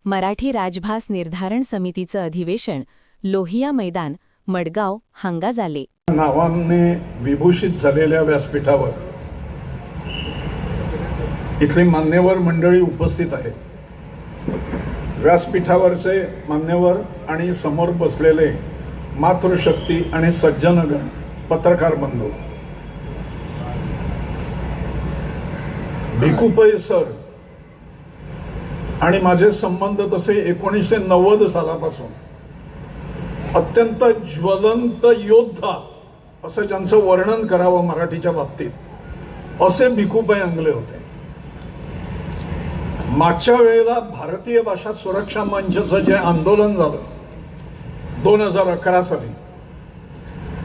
मराठी राजभास निर्धारण समितीचं अधिवेशन लोहिया मैदान मडगाव हांगा झाले। नावाने विभूषित झालेल्या व्यासपीठावर इथली मान्यवर मंडळी उपस्थित आहेत। व्यासपीठावरचे मान्यवर आणि समोर बसलेले मातृशक्ती आणि सज्जनगण, पत्रकार बंधू, भिकूपै सर आणि माझे संबंध तसे 1990 सालापासून अत्यंत ज्वलंत योद्धा असं ज्यांचं वर्णन करावं मराठीच्या बाबतीत असे भिकूपै अंगले होते। मागच्या वेळेला भारतीय भाषा सुरक्षा मंचचं जे आंदोलन झालं 2011 साली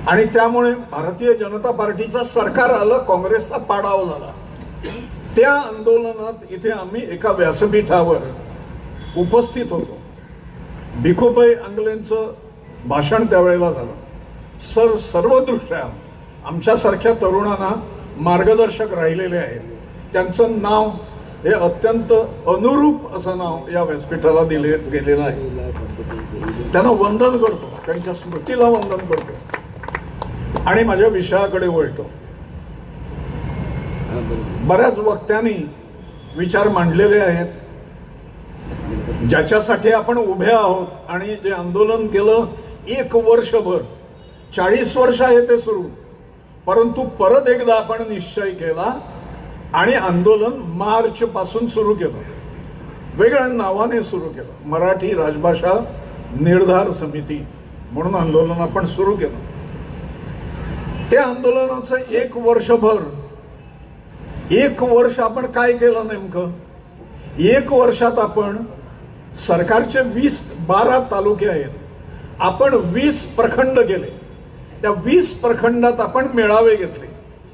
आणि त्यामुळे भारतीय जनता पार्टीचं सरकार आलं, काँग्रेसचा पाडाव झाला, त्या आंदोलनात इथे आम्ही एका व्यासपीठावर उपस्थित होतो। भिकूपै अंगलेंचं भाषण त्यावेळेला झालं। सर सर्वदृष्ट्या आमच्यासारख्या तरुणांना मार्गदर्शक राहिलेले आहेत। त्यांचं नाव हे अत्यंत अनुरूप असं नाव या व्यासपीठाला दिले गेलेलं आहे। त्यांना वंदन करतो, त्यांच्या स्मृतीला वंदन करतो आणि माझ्या विषयाकडे वळतो। बऱ्याच वक्त्यांनी विचार मांडलेले आहेत, ज्याच्यासाठी आपण उभे आहोत आणि जे आंदोलन केलं 1 वर्षभर, 40 वर्ष आहे ते सुरू, परंतु परत एकदा आपण निश्चय केला आणि आंदोलन मार्च पासून सुरू केलं, वेगळ्या नावाने सुरू केलं, मराठी राजभाषा निर्धार समिती म्हणून आंदोलन आपण सुरू केलं। त्या आंदोलनाचं 1 वर्षभर, 1 वर्ष आपण काय केलं नेमकं? 1 वर्षात आपण सरकारचे 12 तालुके आहेत, आपण 20 प्रखंड केले। त्या 20 प्रखंडात आपण मेळावे घेतले,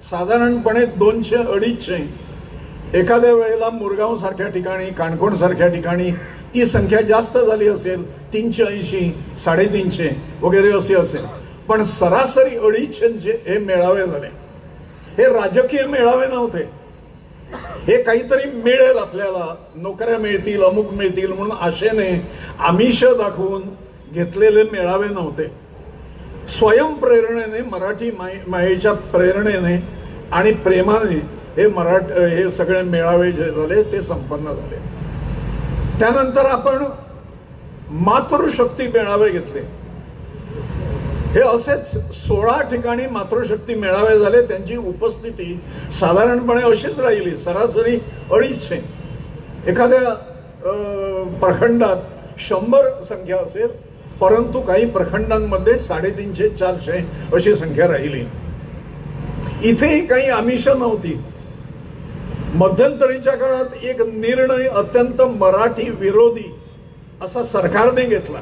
साधारणपणे 200-250। एखाद्या वेळेला मुरगाव सारख्या ठिकाणी, काणकोण सारख्या ठिकाणी ती संख्या जास्त झाली असेल, 380, 350 वगैरे असे असेल, पण सरासरी 250 हे मेळावे झाले। हे राजकीय मेळावे नव्हते, हे काहीतरी मिळेल आपल्याला, नोकऱ्या मिळतील, अमुक मिळतील म्हणून आशेने आमिष दाखवून घेतलेले मेळावे नव्हते। स्वयंप्रेरणेने, मराठी मायेच्या प्रेरणेने आणि प्रेमाने हे सगळे मेळावे जे झाले ते संपन्न झाले। त्यानंतर आपण मातृशक्ती मेळावे घेतले। हे असेच 16 ठिकाणी मातृशक्ती मेळावे झाले। त्यांची उपस्थिती साधारणपणे अशीच राहिली, सरासरी 250। एखाद्या प्रखंडात 100 संख्या असेल, परंतु काही प्रखंडांमध्ये 350-400 अशी संख्या राहिली। इथेही काही आमिष नव्हती। मध्यंतरीच्या काळात एक निर्णय अत्यंत मराठी विरोधी असा सरकारने घेतला,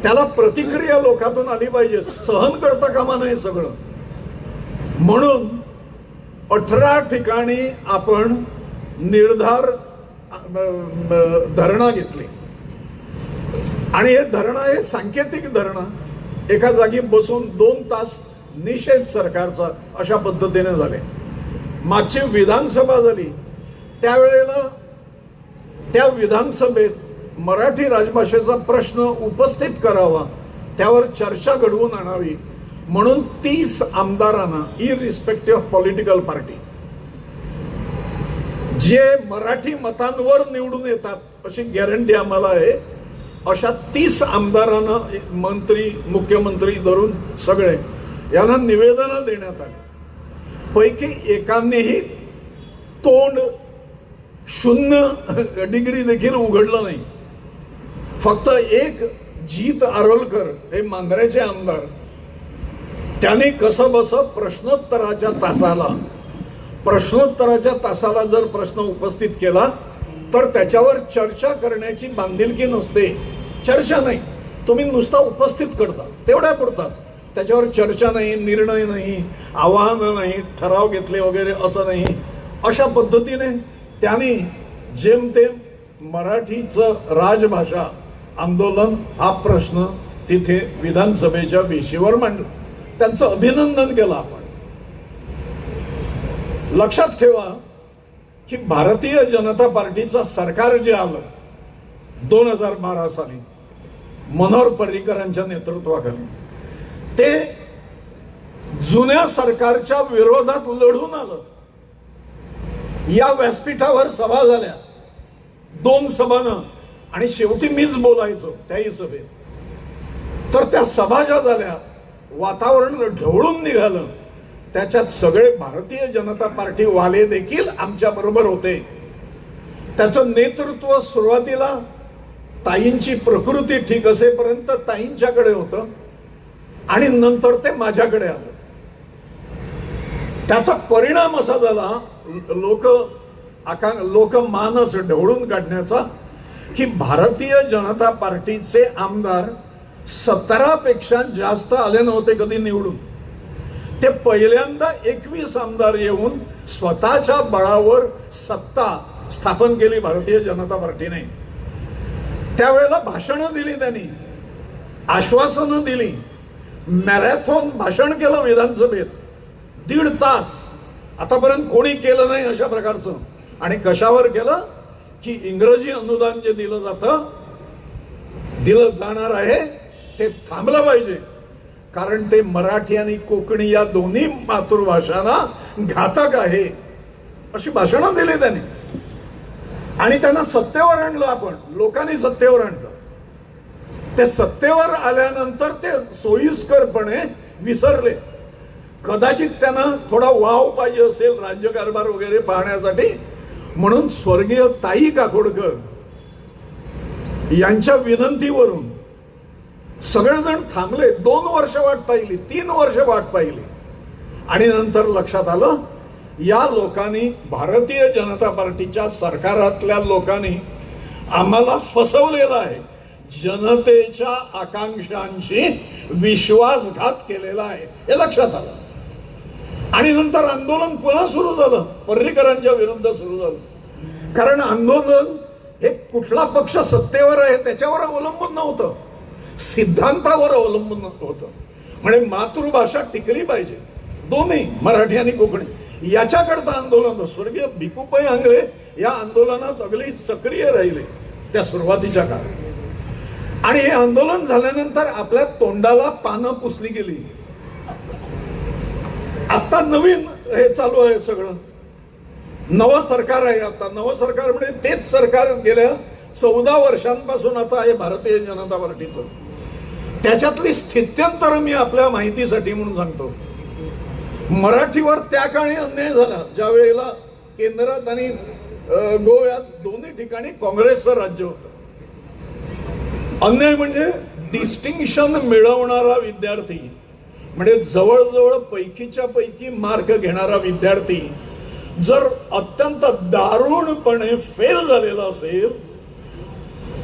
त्याला प्रतिक्रिया लोकांतून आली पाहिजे, सहन करता कामा नये सगळं, म्हणून 18 ठिकाणी आपण निर्धार धरणं घेतली आणि हे धरणं, हे सांकेतिक धरणं एका जागी बसून 2 तास निषेध सरकारचा अशा पद्धतीने झाले। मागची विधानसभा झाली, त्यावेळेला त्या विधानसभेत मराठी राजभाषेचा प्रश्न उपस्थित करावा, त्यावर चर्चा घडवून आणावी म्हणून 30 आमदारांना, इररिस्पेक्टिव्ह ऑफ पॉलिटिकल पार्टी, जे मराठी मतांवर निवडून येतात अशी गॅरंटी आम्हाला आहे, अशा 30 आमदारांना, मंत्री, मुख्यमंत्री धरून सगळे यांना निवेदनं देण्यात आली। पैकी एकानेही तोंड 0 डिग्री देखील उघडलं नाही। फक्त एक जीत आरोलकर, हे मांजऱ्याचे आमदार, त्याने कसं बस प्रश्नोत्तराच्या तासाला जर प्रश्न उपस्थित केला तर त्याच्यावर चर्चा करण्याची बांधिलकी नसते। चर्चा नाही, तुम्ही नुसता उपस्थित करता तेवढ्या पुरताच, त्याच्यावर चर्चा नाही, निर्णय नाही, आवाहन नाही, ठराव घेतले वगैरे असं नाही। अशा पद्धतीने त्यांनी जेमतेम मराठीचं राजभाषा आंदोलन हा प्रश्न तिथे विधानसभेच्या वेशीवर मांडला, त्यांचं अभिनंदन केलं आपण। लक्षात ठेवा की भारतीय जनता पार्टीचं सरकार जे आलं 2012 साली मनोहर पर्रीकरांच्या नेतृत्वाखाली ते जुन्या सरकारच्या विरोधात लढून आलं. या व्यासपीठावर सभा झाल्या 2 सभानं आणि शेवटी मीच बोलायचो त्याही सभेत. तर त्या सभा ज्या झाल्या वातावरण ढवळून निघालं. त्याच्यात सगळे भारतीय जनता पार्टी वाले देखील आमच्या बरोबर होते. त्याचं नेतृत्व सुरुवातीला ताईंची प्रकृती ठीक असेपर्यंत ताईंच्याकडे होतं आणि नंतर ते माझ्याकडे आलं. त्याचा परिणाम असा झाला लोकमानस ढवळून काढण्याचा की भारतीय जनता पार्टीचे आमदार 17 पेक्षा जास्त आले नव्हते कधी निवडून. ते पहिल्यांदा 21 आमदार येऊन स्वतःच्या बळावर सत्ता स्थापन केली भारतीय जनता पार्टीने. त्यावेळेला भाषणं दिली, त्यांनी आश्वासनं दिली, मॅरेथॉन भाषण केलं विधानसभेत 1.5 तास. आतापर्यंत कोणी केलं नाही अशा प्रकारचं. आणि कशावर केलं की इंग्रजी अनुदान जे दिलं जाणार आहे ते थांबलं पाहिजे, कारण ते मराठी आणि कोकणी या दोन्ही मातृभाषांना घातक आहे, अशी भाषणं दिली त्यांनी. आणि त्यांना सत्तेवर आणलं. आपण लोकांनी सत्तेवर आणलं. ते सत्तेवर आल्यानंतर ते सोयीस्करपणे विसरले. कदाचित त्यांना थोडा वाव पाहिजे असेल राज्यकारभार वगैरे पाहण्यासाठी, म्हणून स्वर्गीय ताई काकोडकर यांच्या विनंतीवरून सगळेजण थांबले. 2 वर्ष वाट पाहिली, 3 वर्ष वाट पाहिली आणि नंतर लक्षात आलं या लोकांनी, भारतीय जनता पार्टीच्या सरकारातल्या लोकांनी आम्हाला फसवलेलं आहे. जनतेच्या आकांक्षांशी विश्वासघात केलेला आहे हे लक्षात आलं. आणि नंतर आंदोलन पुन्हा सुरू झालं, पर्रीकरांच्या विरुद्ध सुरू झालं. कारण आंदोलन हे कुठला पक्ष सत्तेवर आहे त्याच्यावर अवलंबून नव्हतं, सिद्धांतावर अवलंबून होतं. म्हणजे मातृभाषा टिकली पाहिजे, दोन्ही मराठी आणि कोकणी, याच्याकरता आंदोलन होतं. स्वर्गीय भिकूपै आंग्रे या आंदोलनात अगदी सक्रिय राहिले त्या सुरुवातीच्या काळात. आणि हे आंदोलन झाल्यानंतर आपल्या तोंडाला पानं पुसली गेली. आता नवीन हे चालू आहे, सगळं नवं सरकार आहे. आता नवं सरकार म्हणजे तेच सरकार गेल्या 14 वर्षांपासून आता आहे भारतीय जनता पार्टीचं. त्याच्यातली स्थित्यंतर मी आपल्या माहितीसाठी म्हणून सांगतो. मराठीवर त्या काळी अन्याय झाला ज्या वेळेला केंद्रात आणि गोव्यात दोन्ही ठिकाणी काँग्रेसचं राज्य होतं. अन्याय म्हणजे डिस्टिंक्शन मिळवणारा विद्यार्थी, म्हणजे जवळजवळ पैकीच्या पैकी मार्क घेणारा विद्यार्थी जर अत्यंत दारुणपणे फेल झालेला असेल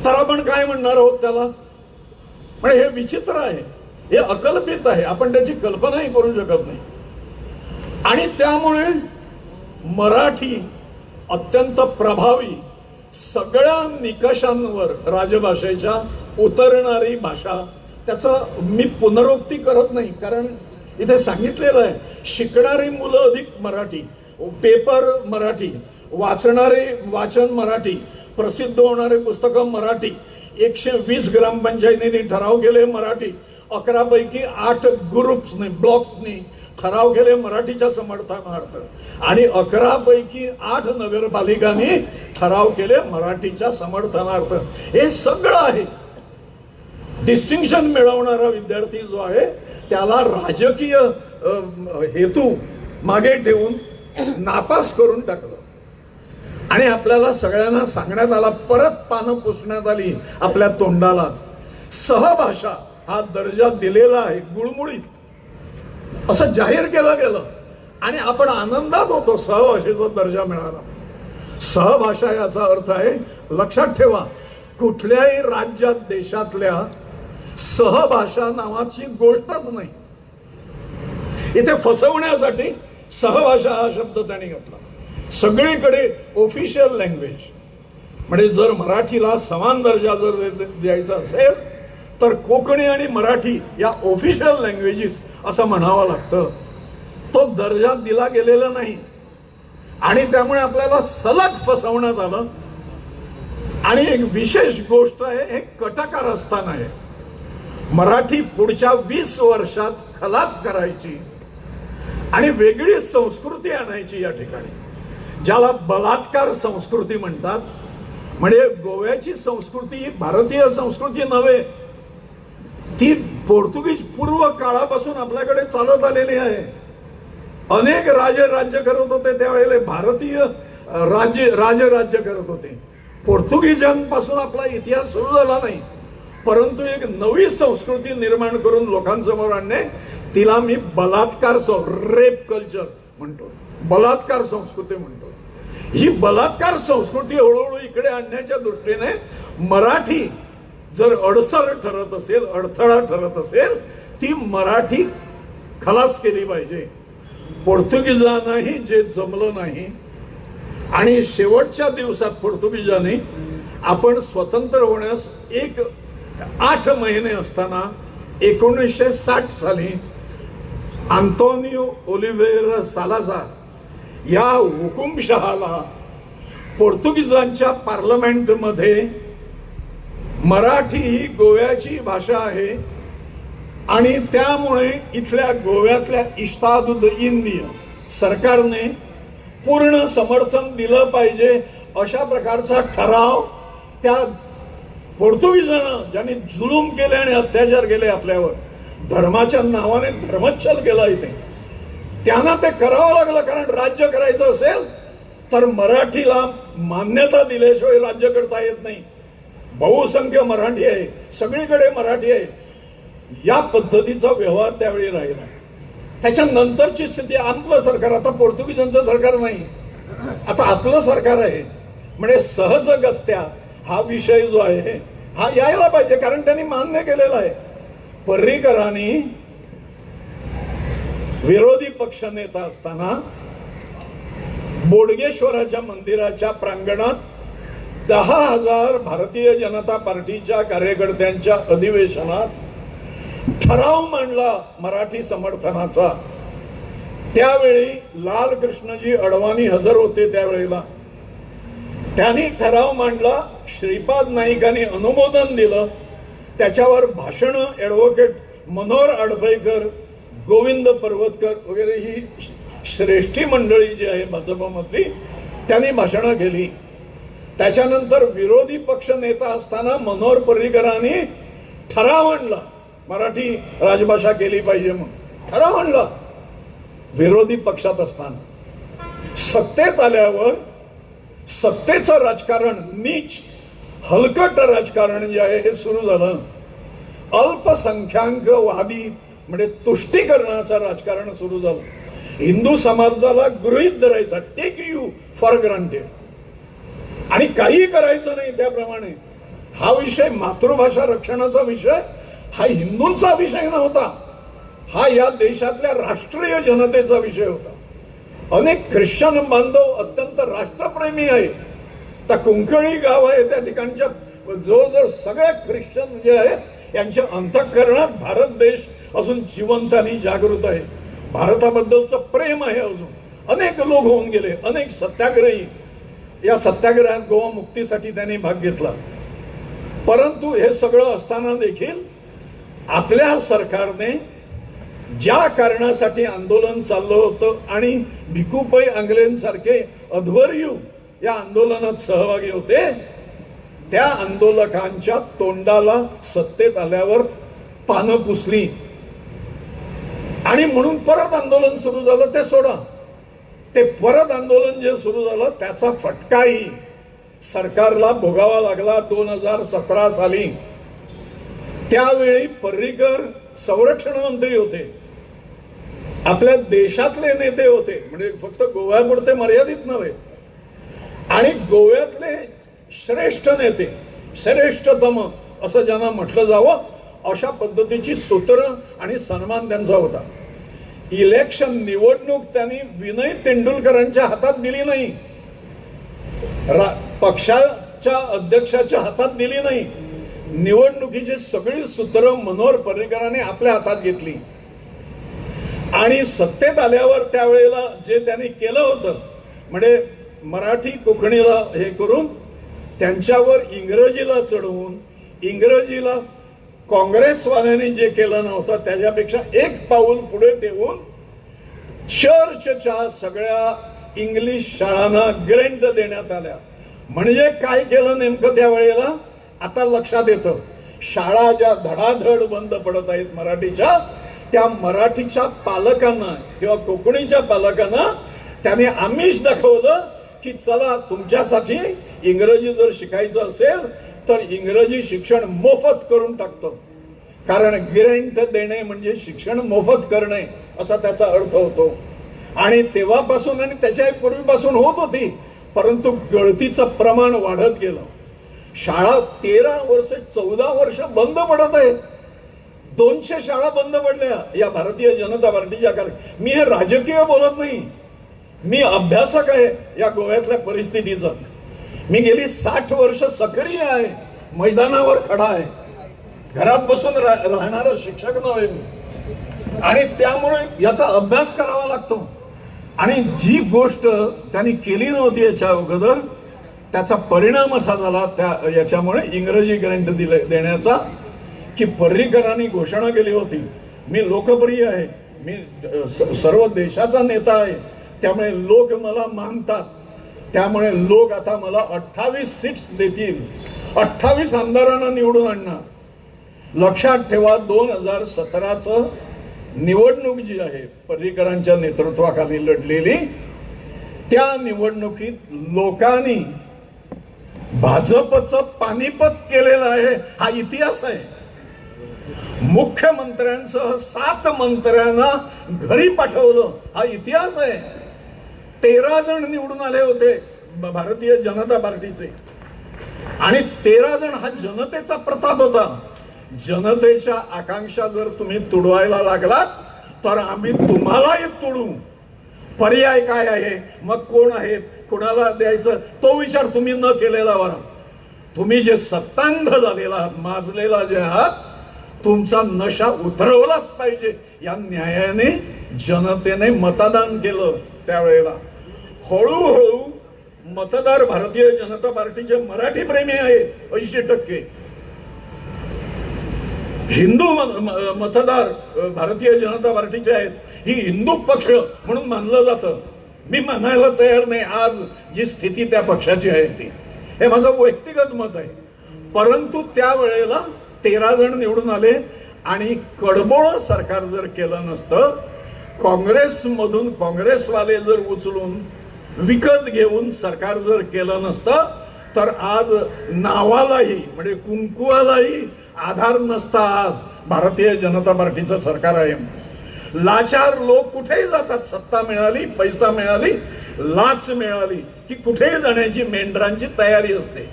तर आपण काय म्हणणार आहोत त्याला? म्हणजे हे विचित्र आहे, हे अकल्पित आहे, आपण त्याची कल्पनाही करू शकत नाही. आणि त्यामुळे मराठी अत्यंत प्रभावी सगळ्या निकषांवर राजभाषेच्या उतरणारी भाषा. त्याचं मी पुनरुक्ती करत नाही, कारण इथे सांगितलेलं आहे शिकणारी मुलं अधिक मराठी, पेपर मराठी, वाचणारे वाचन मराठी, प्रसिद्ध होणारे पुस्तकं मराठी, 120 ग्रामपंचायतींनी ठराव केले मराठी, 11 पैकी 8 ग्रुप्सने ब्लॉक्सनी ठराव केले मराठीच्या समर्थनार्थ, आणि 11 पैकी 8 नगरपालिकांनी ठराव केले मराठीच्या समर्थनार्थ. हे सगळं आहे. डिस्टिंक्शन मिळवणारा विद्यार्थी जो आहे त्याला राजकीय हेतू मागे ठेवून नापास करून टाकलं. आणि आपल्याला सगळ्यांना सांगण्यात आला, परत पानं पुसण्यात आली आपल्या तोंडाला, सहभाषा हा दर्जा दिलेला आहे गुळमुळीत असं जाहीर केलं गेलं. आणि आपण आनंदात होतो सहभाषेचा दर्जा मिळाला. सहभाषा याचा अर्थ आहे, लक्षात ठेवा, कुठल्याही राज्यात देशातल्या सहभाषा नावाची गोष्टच नाही. इथे फसवण्यासाठी सहभाषा हा शब्द त्यांनी घेतला. सगळीकडे ऑफिशियल लँग्वेज, म्हणजे जर मराठीला समान दर्जा जर द्यायचा असेल तर कोकणी आणि मराठी या ऑफिशियल लँग्वेजेस असं म्हणावं लागतं. तो दर्जा दिला गेलेला नाही आणि त्यामुळे आपल्याला सलग फसवण्यात आलं. आणि एक विशेष गोष्ट आहे, हे कटकारस्थान आहे. मराठी पुढच्या 20 वर्षात खलास करायची आणि वेगळी संस्कृती आणायची या ठिकाणी, ज्याला बलात्कार संस्कृती म्हणतात. म्हणजे गोव्याची संस्कृती ही भारतीय संस्कृती नव्हे, ती पोर्तुगीज पूर्व काळापासून आपल्याकडे चालत आलेली आहे. अनेक राजे राज्य करत होते त्यावेळेला, भारतीय राज्य करत होते. पोर्तुगीजांपासून आपला इतिहास सुरू झाला नाही, परंतु एक नवी संस्कृती निर्माण करून लोकांसमोर आणणे, तिला मी बलात्कार रेप कल्चर म्हणतो, बलात्कार संस्कृती म्हणतो. ही बलात्कार संस्कृती हळूहळू इकडे आणण्याच्या दृष्टीने मराठी जर अडसर ठरत असेल, अडथळा ठरत असेल, ती मराठी खलास केली पाहिजे. पोर्तुगीजांनाही जे जमलं नाही आणि शेवटच्या दिवसात पोर्तुगीजांनी आपण स्वतंत्र होण्यास 8 महिने असताना 1960 साली आंतोनियो ओलिव्हेरा सालाझार या हुकुमशहाला पोर्तुगीजांच्या पार्लमेंटमध्ये मराठी ही गोव्याची भाषा आहे आणि त्यामुळे इथल्या गोव्यातल्या इस्तादुद इंडिया सरकारने पूर्ण समर्थन दिलं पाहिजे अशा प्रकारचा ठराव त्या पोर्तुगीजांना, ज्यांनी जुलूम केले आणि अत्याचार केले आपल्यावर, धर्माच्या नावाने धर्मच्छल केला इथे, त्यांना ते करावं लागलं. कारण राज्य करायचं असेल तर मराठीला मान्यता दिल्याशिवाय राज्य करता येत नाही. बहुसंख्य मराठी आहे, सगळीकडे मराठी आहे. या पद्धतीचा व्यवहार त्यावेळी राहिला. त्याच्यानंतरची स्थिती, आपलं सरकार, आता पोर्तुगीजांचं सरकार नाही, आता आपलं सरकार आहे. म्हणजे सहजगत्या हा विषय जो आहे हा यायला पाहिजे, कारण त्यांनी मान्य केलेला आहे. पर्रीकरांनी विरोधी पक्ष नेता असताना बोडगेश्वराच्या मंदिराच्या प्रांगणात 10,000 भारतीय जनता पार्टीच्या कार्यकर्त्यांच्या अधिवेशनात ठराव मांडला मराठी समर्थनाचा. त्यावेळी लालकृष्णजी अडवाणी हजर होते. त्यावेळेला त्यांनी ठराव मांडला, श्रीपाद नाईकांनी अनुमोदन दिलं. त्याच्यावर भाषण ॲडव्होकेट मनोहर आडफईकर, गोविंद पर्वतकर वगैरे ही श्रेष्ठी मंडळी जी आहे भाजपमधली, त्यांनी भाषणं केली. त्याच्यानंतर विरोधी पक्ष नेता असताना मनोहर पर्रीकरांनी ठराव आणला, मराठी राजभाषा केली पाहिजे म्हणून ठराव आणला. विरोधी पक्षात असताना सत्तेत आल्यावर सत्तेचं राजकारण, नीच हलकट राजकारण जे आहे हे सुरू झालं. अल्पसंख्याकवादी म्हणजे तुष्टीकरणाचं राजकारण सुरू झालं. हिंदू समाजाला गृहीत धरायचा, टेक यू फॉर ग्रांटेड, आणि काही करायचं नाही त्याप्रमाणे. हा विषय मातृभाषा रक्षणाचा विषय हा हिंदूंचा विषय नव्हता, हा या देशातल्या राष्ट्रीय जनतेचा विषय होता. अनेक ख्रिश्चन बांधव अत्यंत राष्ट्रप्रेमी आहे. त्या कुंकळी गाव आहे त्या ठिकाणच्या जवळजवळ सगळ्या ख्रिश्चन जे आहेत यांच्या अंतःकरणात भारत देश अजून जिवंत आणि जागृत आहे. भारताबद्दलचं प्रेम आहे अजून. अनेक लोक होऊन गेले, अनेक सत्याग्रही. या सत्याग्रहात गोवा मुक्तीसाठी त्यांनी भाग घेतला. परंतु हे सगळं असताना देखील आपल्या सरकारने ज्या कारणासाठी आंदोलन चाललं होतं आणि भिकूपै आंग्लेंसारखे अध्वर्यू या आंदोलनात सहभागी होते, त्या आंदोलकांच्या तोंडाला सत्तेत आल्यावर पानं पुसली आणि म्हणून परत आंदोलन सुरू झालं. ते सोडा, ते परत आंदोलन जे सुरू झालं त्याचा फटकाही सरकारला भोगावा लागला. 2017 साली त्यावेळी पर्रीकर संरक्षण मंत्री होते, आपल्या देशातले नेते होते, म्हणजे फक्त गोव्यापुरते मर्यादित नव्हे, आणि गोव्यातले श्रेष्ठ नेते, श्रेष्ठतम असं ज्यांना म्हटलं जावं अशा पद्धतीची सूत्र आणि सन्मान त्यांचा होता. इलेक्शन निवडणूक त्यांनी विनय तेंडुलकरांच्या हातात दिली नाही, पक्षाच्या अध्यक्षाच्या हातात दिली नाही. निवडणुकीची सगळी सूत्र मनोहर पर्रीकरांनी आपल्या हातात घेतली आणि सत्तेत आल्यावर त्यावेळेला जे त्यांनी केलं होतं म्हणजे मराठी कोकणीला हे करून त्यांच्यावर इंग्रजीला चढवून इंग्रजीला काँग्रेसवाल्यांनी जे केलं नव्हतं त्याच्यापेक्षा एक पाऊल पुढे देऊन चर्चच्या सगळ्या इंग्लिश शाळांना ग्रँट देण्यात आल्या. म्हणजे काय केलं नेमकं त्यावेळेला आता लक्षात येतं. शाळा ज्या धडाधड बंद पडत आहेत मराठीच्या, त्या मराठीच्या पालकांना किंवा कोकणीच्या पालकांना त्याने आमिष दाखवलं की चला तुमच्यासाठी इंग्रजी जर शिकायचं असेल तर इंग्रजी शिक्षण मोफत करून टाकतो. कारण ग्रँट देणे म्हणजे शिक्षण मोफत करणे असा त्याचा अर्थ होतो. आणि तेव्हापासून आणि त्याच्या पूर्वीपासून होत होती, परंतु गळतीचं प्रमाण वाढत गेलं. शाळा 13 वर्ष 14 वर्ष बंद पडत आहेत. 200 शाळा बंद पडल्या या भारतीय जनता पार्टीच्या काळात. मी हे राजकीय बोलत नाही, मी अभ्यासक आहे या गोव्यातल्या परिस्थितीचा. मी गेली 60 वर्ष सक्रिय आहे, मैदानावर खडा आहे, घरात बसून राहणारा शिक्षक नव्हे मी. आणि त्यामुळे याचा अभ्यास करावा लागतो. आणि जी गोष्ट त्यांनी केली नव्हती याच्या अगोदर, त्याचा परिणाम असा झाला याच्यामुळे इंग्रजी ग्रँट देण्याचा की पर्रीकरांनी घोषणा केली होती. मी लोकप्रिय आहे, मी सर्व देशाचा नेता आहे, त्यामुळे लोक मला मानतात, त्यामुळे लोक आता मला 28 सीट्स देतील, 28 आमदारांना निवडून आणणार. लक्षात ठेवा 2017चं निवडणूक जी आहे पर्रीकरांच्या नेतृत्वाखाली लढलेली, त्या निवडणुकीत लोकांनी भाजपचं पानिपत केलेलं आहे. हा इतिहास आहे. मुख्यमंत्र्यांसह 7 मंत्र्यांना घरी पाठवलं, हा इतिहास आहे. 13 जण निवडून आले होते भारतीय जनता पार्टीचे आणि 13 जण हा जनतेचा प्रताप होता. जनतेच्या आकांक्षा जर तुम्ही तुडवायला लागलात तर आम्ही तुम्हालाही तुडू. पर्याय काय आहे, मग कोण आहेत, कोणाला द्यायचं तो विचार तुम्ही न केलेला बरा. तुम्ही जे सत्तांध झालेला आहात, माजलेला जे आहात, तुमचा नशा उतरवलाच पाहिजे या न्यायाने जनतेने मतदान केलं. त्यावेळेला हळूहळू मतदार भारतीय जनता पार्टीचे मराठी प्रेमी आहेत 80%. हिंदू मतदार भारतीय जनता पार्टीचे आहेत. ही हिंदू पक्ष म्हणून मानलं जातं. मी मानायला तयार नाही आज जी स्थिती त्या पक्षाची आहे ती. हे माझं व्यक्तिगत मत आहे. परंतु त्यावेळेला 13 जण निवडून आले आणि कडबोळ सरकार जर केलं नसतं, काँग्रेसमधून काँग्रेसवाले जर उचलून विकत घेऊन सरकार जर केलं नसतं तर आज नावालाही म्हणजे कुंकुवालाही आधार नसता. आज भारतीय जनता पार्टीचं सरकार आहे. लाचार लोक कुठेही जातात, सत्ता मिळाली, पैसा मिळाली, लाच मिळाली की कुठेही जाण्याची मेंढरांची तयारी असते.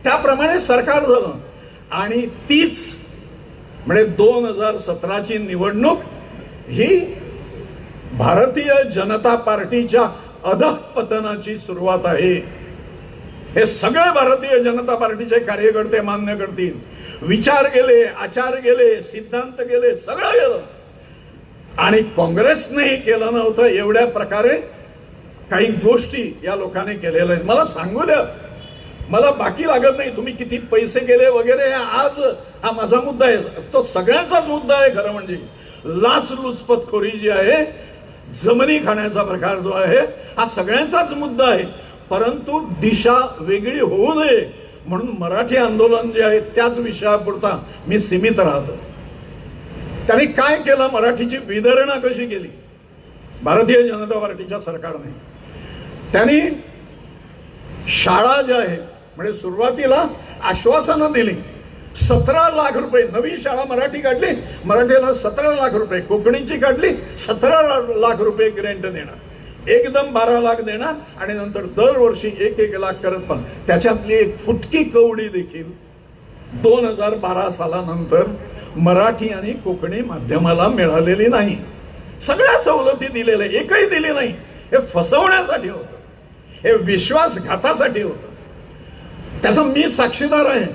त्याप्रमाणे सरकार झालं. आणि तीच म्हणजे 2017ची निवडणूक ही भारतीय जनता पार्टीच्या अधःपतनाची सुरुवात आहे. हे सगळे भारतीय जनता पार्टीचे कार्यकर्ते मान्य करतील. विचार गेले, आचार गेले, सिद्धांत गेले, सगळं गेलं. आणि काँग्रेसनेही केलं नव्हतं एवढ्या प्रकारे काही गोष्टी या लोकांनी केलेल्या आहेत. मला सांगू द्या, मला बाकी लागत नाही तुम्ही किती पैसे केले वगैरे. आज हा माझा मुद्दा आहे, तो सगळ्यांचाच मुद्दा आहे. खरं म्हणजे लाचलुचपतखोरी जी आहे, जमिनी खाण्याचा प्रकार जो आहे, हा सगळ्यांचाच मुद्दा आहे. परंतु दिशा वेगळी होऊ नये म्हणून मराठी आंदोलन जे आहे त्याच विषयापुरता मी सीमित राहतो. त्यांनी काय केलं, मराठीची विदरणा कशी केली भारतीय जनता पार्टीच्या सरकारने. त्यांनी शाळा ज्या आहेत म्हणजे सुरुवातीला आश्वासनं दिली. 17 लाख रुपये नवी शाळा मराठी काढली, मराठीला 17 लाख रुपये, कोकणीची काढली 17 लाख रुपये ग्रँट देणार, एकदम 12 लाख देणार आणि नंतर दरवर्षी 1-1 लाख करत. पण त्याच्यातली एक फुटकी कवडी देखील 2012 सालानंतर मराठी आणि कोकणी माध्यमाला मिळालेली नाही. सगळ्या सवलती दिलेल्या, एकही दिली नाही. हे फसवण्यासाठी होतं, हे विश्वासघातासाठी होतं. त्याचा मी साक्षीदार आहे.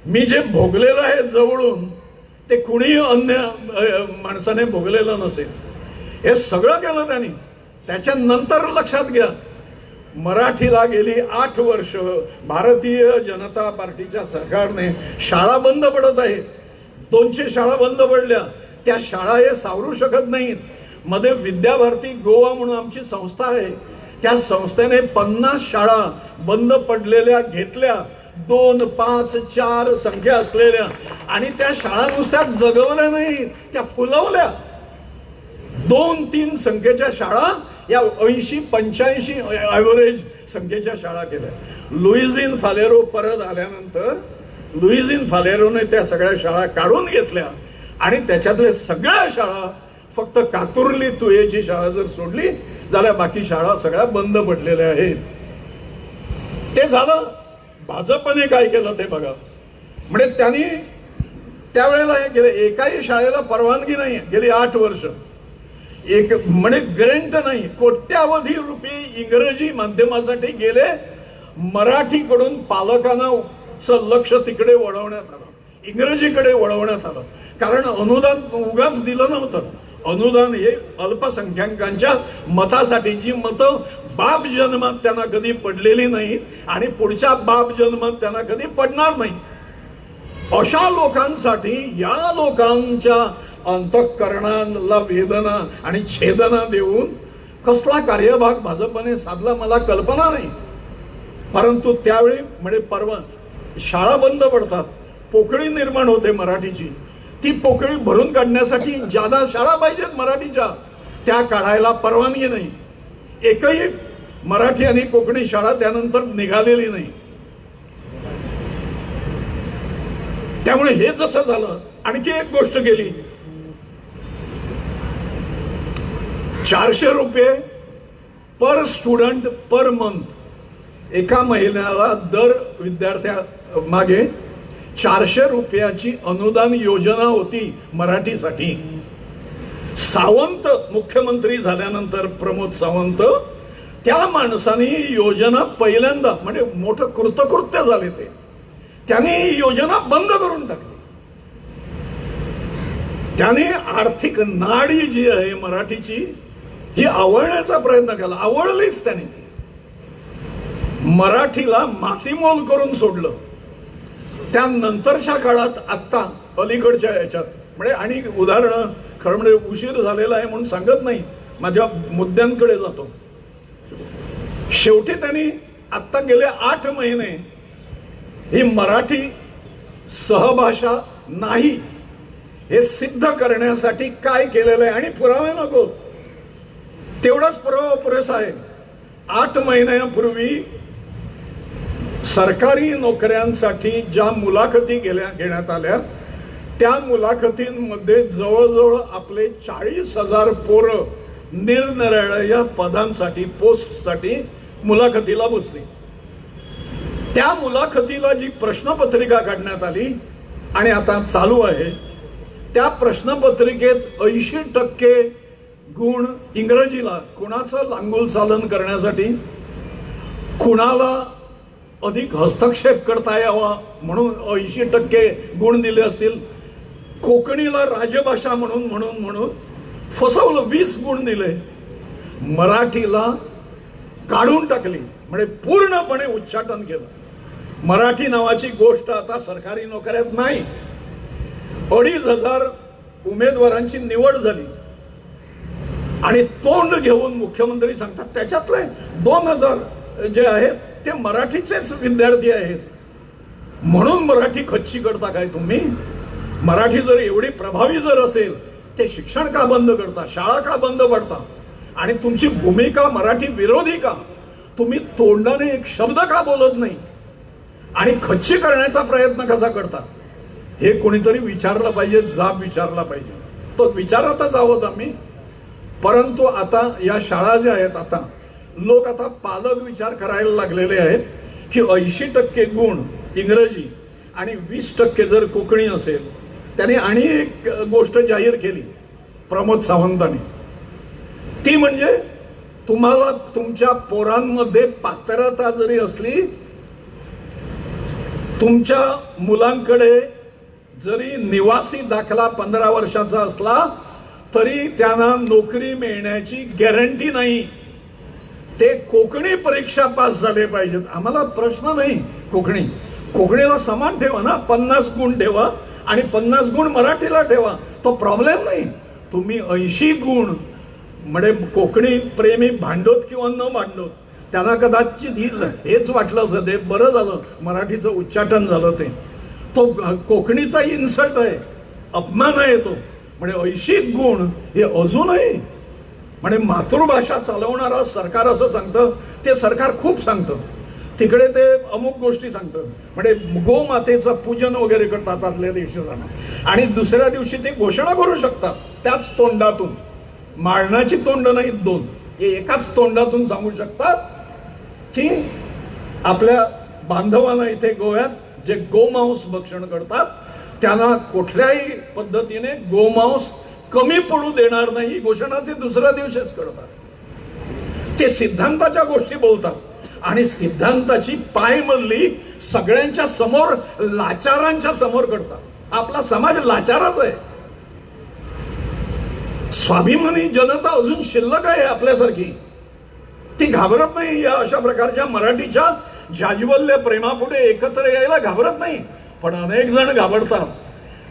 मी जे भोगलेलं आहे जवळून ते कुणीही अन्य माणसाने भोगलेलं नसेल. हे सगळं केलं त्यांनी. त्याच्यानंतर लक्षात घ्या मराठीला गेली 8 वर्ष भारतीय जनता पार्टीच्या सरकारने शाळा बंद पडत आहेत. 200 शाळा बंद पडल्या. त्या शाळा हे सावरू शकत नाहीत. मध्ये विद्याभारती गोवा म्हणून आमची संस्था आहे. त्या संस्थेने 50 शाळा बंद पडलेल्या घेतल्या, 2, 5, 4 संख्या असलेल्या, आणि त्या शाळा नुसत्या जगवल्या नाही, त्या फुलवल्या. 2-3 संख्येच्या शाळा या 80-85 ॲव्हरेज संख्येच्या शाळा केल्या. लुईझिन फालेरो परत आल्यानंतर लुईझिन फालेरोने त्या सगळ्या शाळा काढून घेतल्या आणि त्याच्यातल्या सगळ्या शाळा, फक्त कातुर्ली तुयेची शाळा जर सोडली झाल्या बाकी शाळा सगळ्या बंद पडलेल्या आहेत. ते झालं. भाजपने काय केलं ते बघा. म्हणजे त्यांनी त्यावेळेला हे केलं, एकाही शाळेला परवानगी नाही गेली 8 वर्ष. एक म्हणजे ग्रँट नाही, कोट्यावधी रुपये इंग्रजी माध्यमासाठी गेले. मराठीकडून पालकांना लक्ष तिकडे वळवण्यात आलं, इंग्रजीकडे वळवण्यात आलं. कारण अनुदान उगाच दिलं नव्हतं. अनुदान हे अल्पसंख्याकांच्या मतासाठी, जी मतं बाप जन्मात त्यांना कधी पडलेली नाही आणि पुढच्या बाप जन्मात त्यांना कधी पडणार नाही, अशा लोकांसाठी, या लोकांच्या अंतःकरणाला वेदना आणि छेदना देऊन कसला कार्यभाग भाजपने साधला मला कल्पना नाही. परंतु त्यावेळी म्हणजे शाळा बंद पडतात, पोकळी निर्माण होते मराठीची. ती पोकळी भरून काढण्यासाठी ज्यादा शाळा पाहिजेत मराठीच्या, त्या काढायला परवानगी नाही. एकही मराठी आणि कोकणी शाळा त्यानंतर निघालेली नाही. त्यामुळे हे जसं झालं, आणखी एक गोष्ट केली. 400 रुपये पर स्टुडंट पर मंथ, एका महिन्याला दर विद्यार्थ्या मागे 400 रुपयाची अनुदान योजना होती मराठीसाठी. सावंत मुख्यमंत्री झाल्यानंतर, प्रमोद सावंत, त्या माणसाने ही योजना पहिल्यांदा, म्हणजे मोठं कृतकृत्य झाले ते, त्याने ही योजना बंद करून टाकली. त्याने आर्थिक नाडी जी आहे मराठीची ही आवळण्याचा प्रयत्न केला. आवळलीच त्याने ती. मराठीला मातीमोल करून सोडलं. त्यानंतरच्या काळात आत्ता अलीकडच्या याच्यात म्हणजे, आणि उदाहरणं खरं म्हणजे उशीर झालेला आहे म्हणून सांगत नाही, माझ्या मुद्द्यांकडे जातो. शेवटी त्यांनी आत्ता गेले 8 महिने ही मराठी सहभाषा नाही हे सिद्ध करण्यासाठी काय केलेलं आहे, आणि पुरावे नको, तेवढाच पुरावा पुरेसा आहे. 8 महिन्यापूर्वी सरकारी नोकऱ्यांसाठी ज्या मुलाखती घेण्यात आल्या, त्या मुलाखतींमध्ये जवळजवळ आपले 40,000 पोरं निरनिराळ्या पदांसाठी, पोस्टसाठी मुलाखतीला बसली. त्या मुलाखतीला जी प्रश्नपत्रिका काढण्यात आली आणि आता चालू आहे, त्या प्रश्नपत्रिकेत 80% गुण इंग्रजीला, कुणाचं लांगुल चालन करण्यासाठी, कुणाला अधिक हस्तक्षेप करता यावा म्हणून 80% गुण दिले असतील, कोकणीला राजभाषा म्हणून फसवलं, 20 गुण दिले. मराठीला काढून टाकली, म्हणजे पूर्णपणे उच्चाटन केलं. मराठी नावाची गोष्ट आता सरकारी नोकऱ्यात नाही. 2,500 उमेदवारांची निवड झाली आणि तोंड घेऊन मुख्यमंत्री सांगतात त्याच्यातले 2,000 जे आहेत ते मराठीचेच विद्यार्थी आहेत. म्हणून मराठी खच्ची करता काय तुम्ही? मराठी जर एवढी प्रभावी जर असेल, ते शिक्षण का बंद करता, शाळा का बंद पडता, आणि तुमची भूमिका मराठी विरोधी का? तुम्ही तोंडाने एक शब्द का बोलत नाही आणि खच्ची करण्याचा प्रयत्न कसा करता? हे कोणीतरी विचारलं पाहिजे, जाब विचारला पाहिजे. तो विचारतच आहोत आम्ही. परंतु आता या शाळा ज्या आहेत, आता लोक, आता पालक विचार करायला लागलेले आहेत की 80% गुण इंग्रजी आणि 20% जर कोकणी असेल. त्याने आणि एक गोष्ट जाहीर केली प्रमोद सावंतांनी, ती म्हणजे तुम्हाला तुमच्या पोरांमध्ये पात्रता जरी असली, तुमच्या मुलांकडे जरी निवासी दाखला 15 वर्षाचा असला तरी त्यांना नोकरी मिळण्याची गॅरंटी नाही. ते कोकणी परीक्षा पास झाले पाहिजेत. आम्हाला प्रश्न नाही कोकणीला समान ठेवा ना, 50 गुण ठेवा आणि 50 गुण मराठीला ठेवा, तो प्रॉब्लेम नाही. तुम्ही 80 गुण म्हणजे कोकणी प्रेमी भांडोत किंवा न भांडोत त्यांना कदाचित हेच वाटलं असं, ते बरं झालं मराठीचं उच्चाटन झालं, तो कोकणीचा इन्सल्ट आहे, अपमान आहे तो. म्हणजे 80 गुण हे अजूनही म्हणजे मातृभाषा चालवणारा सरकार असं सांगतं, ते सरकार खूप सांगतं. तिकडे ते अमुक गोष्टी सांगतं, म्हणजे गोमातेचं पूजन वगैरे करतात आदल्या दिवशी जाणं, आणि दुसऱ्या दिवशी ते घोषणा करू शकतात त्याच तोंडातून. मारणाची तोंड नाहीत दोन, हे एकाच तोंडातून सांगू शकतात की आपल्या बांधवांना इथे गोव्यात जे गोमांस भक्षण करतात त्यांना कुठल्याही पद्धतीने गोमांस कमी पडू देणार नाही, ही घोषणा ते दुसऱ्या दिवशीच करतात. ते सिद्धांताच्या गोष्टी बोलतात आणि सिद्धांताची पायमल्ली सगळ्यांच्या समोर, लाचारांच्या समोर करतात. आपला समाज लाचारच आहे. स्वाभिमानी जनता अजून शिल्लक आहे आपल्यासारखी, ती घाबरत नाही या अशा प्रकारच्या मराठीच्या जाज्वल्य प्रेमापुढे एकत्र यायला घाबरत नाही. पण अनेक जण घाबरतात,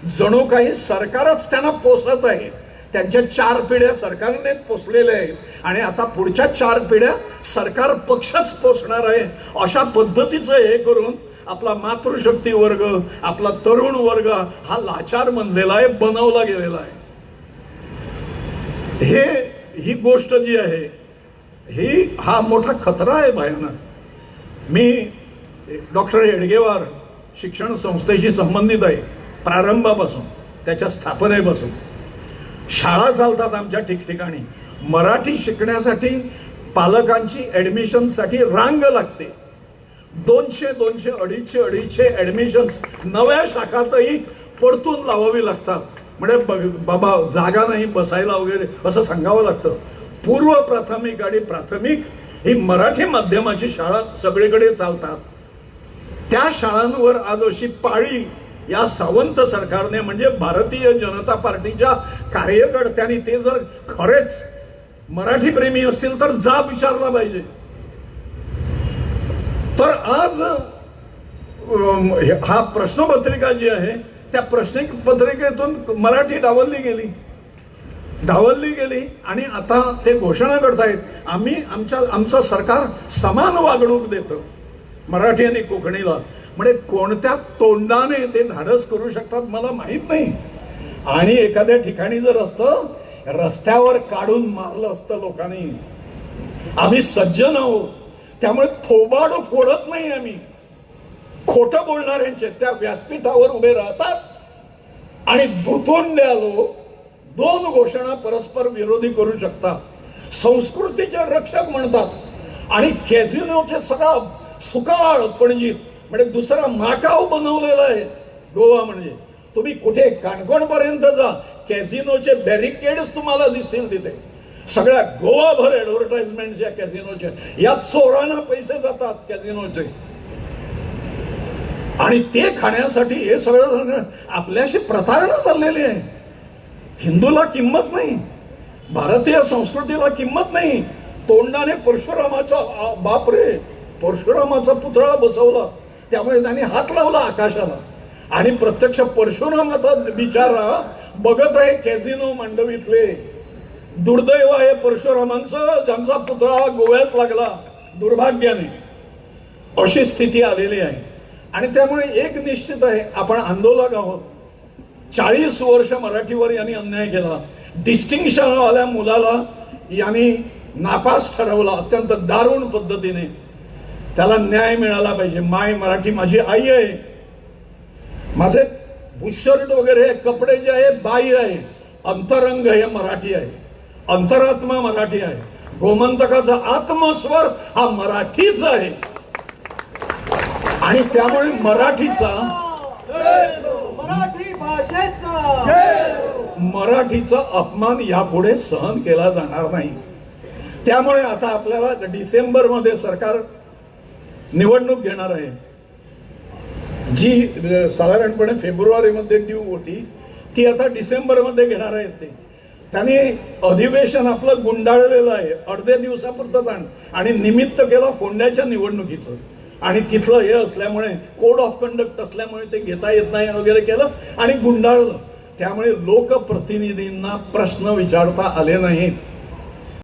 जणू काही सरकारच त्यांना पोसत आहे. त्यांच्या 4 पिढ्या सरकारने पोसलेल्या आहेत आणि आता पुढच्या 4 पिढ्या सरकार पक्षच पोसणार आहे, अशा पद्धतीचं हे करून आपला मातृशक्ती वर्ग, आपला तरुण वर्ग हा लाचार बनलेला आहे, बनवला गेलेला आहे. ही गोष्ट जी आहे हा मोठा खतरा आहे भयानक. मी डॉक्टर हेडगेवार शिक्षण संस्थेशी संबंधित आहे प्रारंभापासून, त्याच्या स्थापनेपासून. शाळा चालतात आमच्या ठिकठिकाणी. मराठी शिकण्यासाठी पालकांची ऍडमिशनसाठी रांग लागते. 200, 250 ऍडमिशन्स नव्या शाखातही परतून लावावी लागतात. म्हणजे बाबा जागा नाही बसायला वगैरे असं सांगावं लागतं. पूर्व प्राथमिक आणि प्राथमिक ही मराठी माध्यमाची शाळा सगळीकडे चालतात. त्या शाळांवर आज अशी पाळी या सावंत सरकारने, म्हणजे भारतीय जनता पार्टीच्या कार्यकर्त्यांनी, ते जर खरेच मराठी प्रेमी असतील तर जाब विचारला पाहिजे. तर आज हा प्रश्नपत्रिका जी आहे त्या प्रश्नपत्रिकेतून मराठी डावलली गेली आणि आता ते घोषणा करतायत आमचं सरकार समान वागणूक देतं मराठी आणि कोकणीला. म्हणजे कोणत्या तोंडाने ते धाडस करू शकतात मला माहित नाही. आणि एखाद्या ठिकाणी जर असतं रस्त्यावर काढून मारलं असतं लोकांनी. आम्ही सज्जन आहोत, त्यामुळे थोबाड फोडत नाही आम्ही. खोटं बोलणाऱ्यांचे त्या व्यासपीठावर उभे राहतात आणि दुतोंड्या लोक 2 घोषणा परस्पर विरोधी करू शकतात. संस्कृतीचे रक्षक म्हणतात आणि कॅझिनोचे सगळा सुकाळ पणजी म्हणजे दुसरा माकाव बनवलेला आहे गोवा. म्हणजे तुम्ही कुठे काणकोणपर्यंत जा, कॅझिनोचे बॅरिकेड्स तुम्हाला दिसतील तिथे. सगळ्या गोवाभर ऍडव्हर्टाइजमेंट या कॅझिनोचे. या चोरांना पैसे जातात कॅझिनोचे आणि ते खाण्यासाठी हे सगळं आपल्याशी प्रतारणा चाललेली आहे. हिंदूला किंमत नाही, भारतीय संस्कृतीला किंमत नाही. तोंडाने परशुरामाचा बापरे परशुरामाचा पुतळा बसवला, त्यामुळे त्यांनी हात लावला आकाशाला. आणि प्रत्यक्ष परशुरामाचा बिचारा बघत आहे कॅझिनो मांडवीतले. दुर्दैव आहे परशुरामांचं, ज्यांचा पुतळा गोव्यात लागला दुर्भाग्याने. अशी स्थिती आलेली आहे. आणि त्यामुळे एक निश्चित आहे, आपण आंदोलक आहोत. 40 वर्ष मराठीवर यांनी अन्याय केला. डिस्टिंक्शन वाल्या मुलाला यांनी नापास ठरवला अत्यंत दारुण पद्धतीने. त्याला न्याय मिळाला पाहिजे. माय मराठी माझी आई आहे. माझे बुशर्ट वगैरे कपडे जे आहे बाई आहे. अंतरंग हे मराठी आहे, अंतरात्मा मराठी आहे. गोमंतकाचा आत्मस्वर हा मराठीच आहे. आणि त्यामुळे मराठीचा अपमान यापुढे सहन केला जाणार नाही. त्यामुळे आता आपल्याला डिसेंबर मध्ये सरकार निवडणूक घेणार आहे, जी साधारणपणे फेब्रुवारीमध्ये ड्यू होती, ती आता डिसेंबर मध्ये घेणार आहेत ते. त्यांनी अधिवेशन आपलं गुंडाळलेलं आहे अर्ध्या दिवसापुरतं आणि निमित्त केलं फोंड्याच्या निवडणुकीचं आणि तिथलं हे असल्यामुळे कोड ऑफ कंडक्ट असल्यामुळे ते घेता येत नाही वगैरे केलं आणि गुंडाळलं. त्यामुळे लोकप्रतिनिधींना प्रश्न विचारता आले नाहीत.